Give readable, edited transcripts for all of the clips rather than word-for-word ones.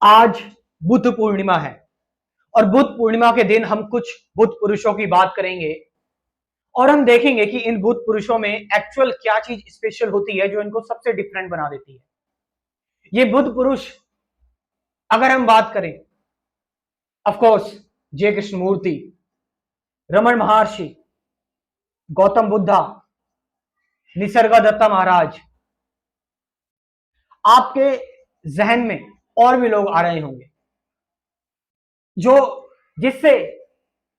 आज बुद्ध पूर्णिमा है और बुद्ध पूर्णिमा के दिन हम कुछ बुद्ध पुरुषों की बात करेंगे और हम देखेंगे कि इन बुद्ध पुरुषों में एक्चुअल क्या चीज स्पेशल होती है जो इनको सबसे डिफरेंट बना देती है। ये बुद्ध पुरुष अगर हम बात करें, ऑफ कोर्स जय कृष्ण मूर्ति, रमन महर्षि, गौतम बुद्धा, निसर्गदत्ता महाराज, आपके जहन में और भी लोग आ रहे होंगे जो जिससे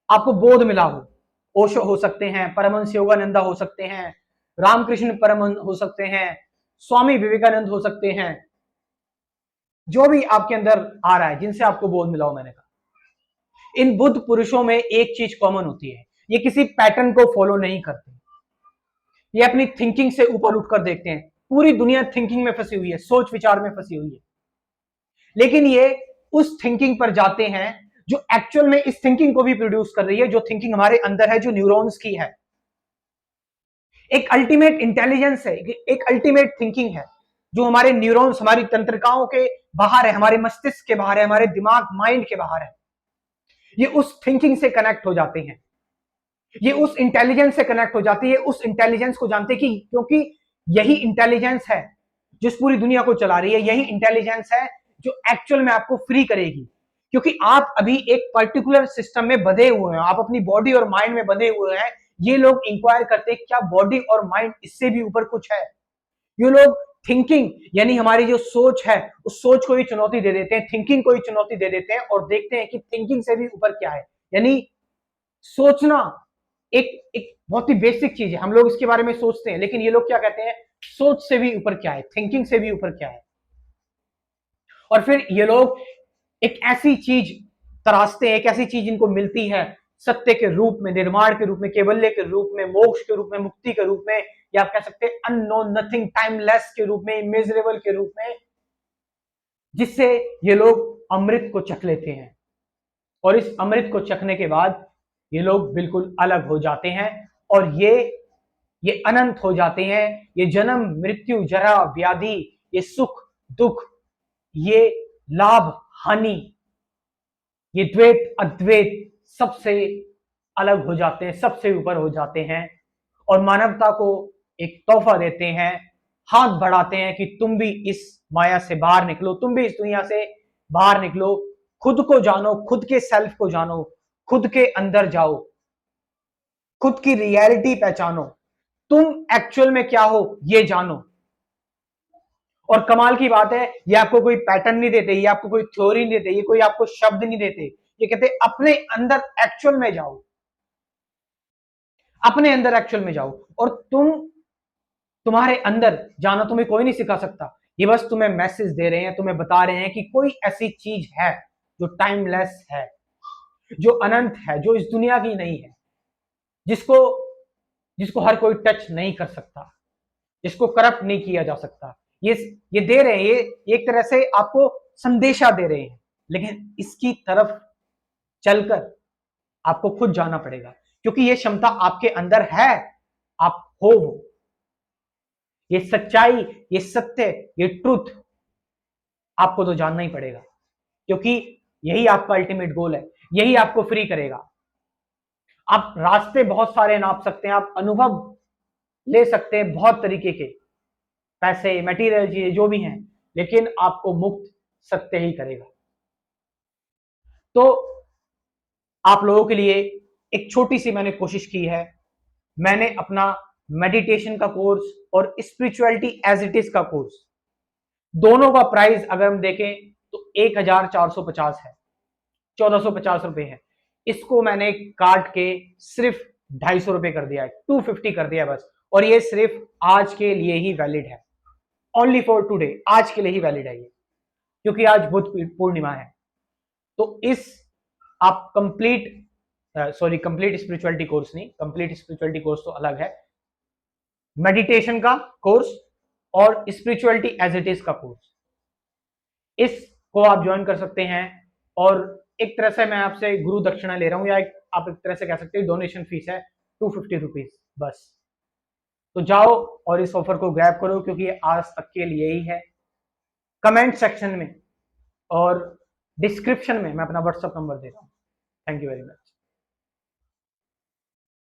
आपको बोध मिला हो। ओशो हो सकते हैं, परमहंस योगानंदा हो सकते हैं, रामकृष्ण परमहंस हो सकते हैं, स्वामी विवेकानंद हो सकते हैं। जो भी आपके अंदर आ रहा है जिनसे आपको बोध मिला हो, मैंने कहा इन बुद्ध पुरुषों में एक चीज कॉमन होती है, ये किसी पैटर्न को फॉलो नहीं करते। ये अपनी थिंकिंग से ऊपर उठकर देखते हैं। पूरी दुनिया थिंकिंग में फंसी हुई है, सोच विचार में फंसी हुई है, लेकिन ये उस थिंकिंग पर जाते हैं जो एक्चुअल में इस थिंकिंग को भी प्रोड्यूस कर रही है, जो थिंकिंग हमारे अंदर है, जो न्यूरॉन्स की है। एक अल्टीमेट इंटेलिजेंस है, एक अल्टीमेट थिंकिंग है जो हमारे न्यूरॉन्स, हमारी तंत्रिकाओं के बाहर है, हमारे मस्तिष्क के बाहर है, हमारे दिमाग माइंड के बाहर है। ये उस थिंकिंग से कनेक्ट हो जाते हैं, ये उस इंटेलिजेंस से कनेक्ट हो जाती है, उस इंटेलिजेंस को जानते कि क्योंकि यही इंटेलिजेंस है जो इस पूरी दुनिया को चला रही है, यही इंटेलिजेंस है जो एक्चुअल में आपको फ्री करेगी। क्योंकि आप अभी एक पर्टिकुलर सिस्टम में बंधे हुए हैं, आप अपनी बॉडी और माइंड में बंधे हुए हैं। ये लोग इंक्वायर करते हैं क्या बॉडी और माइंड इससे भी ऊपर कुछ है। ये लोग थिंकिंग यानी हमारी जो सोच है उस सोच को ही चुनौती दे देते हैं, थिंकिंग को ही चुनौती दे देते हैं और देखते हैं कि थिंकिंग से भी ऊपर क्या है। यानी सोचना एक एक बहुत ही बेसिक चीज है, हम लोग इसके बारे में सोचते हैं, लेकिन ये लोग क्या कहते हैं, सोच से भी ऊपर क्या है, थिंकिंग से भी ऊपर क्या है। और फिर ये लोग एक ऐसी चीज तराशते हैं, एक ऐसी चीज इनको मिलती है सत्य के रूप में, निर्माण के रूप में, कैवल्य के रूप में, मोक्ष के रूप में, मुक्ति के रूप में, या आप कह सकते हैं अननोन, नथिंग, टाइमलेस के रूप में, इमेजरेबल के रूप में, जिससे ये लोग अमृत को चख लेते हैं। और इस अमृत को चखने के बाद ये लोग बिल्कुल अलग हो जाते हैं और ये अनंत हो जाते हैं। ये जन्म मृत्यु जरा व्याधि, ये सुख दुख, ये लाभ हानि, ये द्वैत अद्वैत सबसे अलग हो जाते हैं, सबसे ऊपर हो जाते हैं और मानवता को एक तोहफा देते हैं, हाथ बढ़ाते हैं कि तुम भी इस माया से बाहर निकलो, तुम भी इस दुनिया से बाहर निकलो, खुद को जानो, खुद के सेल्फ को जानो, खुद के अंदर जाओ, खुद की रियलिटी पहचानो, तुम एक्चुअल में क्या हो ये जानो। और कमाल की बात है, ये आपको कोई पैटर्न नहीं देते, ये आपको कोई थ्योरी नहीं देते, ये कोई आपको शब्द नहीं देते, ये कहते अपने अंदर एक्चुअल में जाओ, अपने अंदर एक्चुअल में जाओ। और तुम्हारे अंदर जाना तुम्हें कोई नहीं सिखा सकता, ये बस तुम्हें मैसेज दे रहे हैं, तुम्हें बता रहे हैं कि कोई ऐसी चीज है जो टाइमलेस है, जो अनंत है, जो इस दुनिया की नहीं है, जिसको जिसको हर कोई टच नहीं कर सकता, जिसको करप्ट नहीं किया जा सकता। ये दे रहे हैं, ये एक तरह से आपको संदेशा दे रहे हैं, लेकिन इसकी तरफ चलकर आपको खुद जाना पड़ेगा, क्योंकि ये क्षमता आपके अंदर है, आप हो वो। ये सच्चाई, ये सत्य, ये ट्रुथ आपको तो जानना ही पड़ेगा, क्योंकि यही आपका अल्टीमेट गोल है, यही आपको फ्री करेगा। आप रास्ते बहुत सारे नाप सकते हैं, आप अनुभव ले सकते हैं बहुत तरीके के, पैसे, मटेरियल चीजें जो भी हैं, लेकिन आपको मुक्त सत्य ही करेगा। तो आप लोगों के लिए एक छोटी सी मैंने कोशिश की है, मैंने अपना मेडिटेशन का कोर्स और स्पिरिचुअलिटी एज इट इज का कोर्स, दोनों का प्राइस अगर हम देखें तो 1450 है, 1450 रुपए है। इसको मैंने काट के सिर्फ 250 रुपए कर दिया है, 250 कर दिया बस। और ये सिर्फ आज के लिए ही वैलिड है, ओनली फॉर टुडे, आज के लिए ही वैलिड है ये, क्योंकि आज बुद्ध पूर्णिमा है। तो इस आप कंप्लीट कंप्लीट स्पिरिचुअलिटी कोर्स नहीं, कंप्लीट स्पिरिचुअलिटी कोर्स तो अलग है, मेडिटेशन का कोर्स और स्पिरिचुअलिटी एज इट इज का कोर्स, इसको आप ज्वाइन कर सकते हैं। और एक तरह से मैं आपसे गुरु दक्षिणा ले रहा हूं, या आप एक तरह से कह सकते हैं डोनेशन फीस है 250 रुपीज बस। तो जाओ और इस ऑफर को ग्रैब करो, क्योंकि ये आज तक के लिए ही है। कमेंट सेक्शन में और डिस्क्रिप्शन में मैं अपना व्हाट्सअप नंबर दे रहा हूँ। Thank you very much.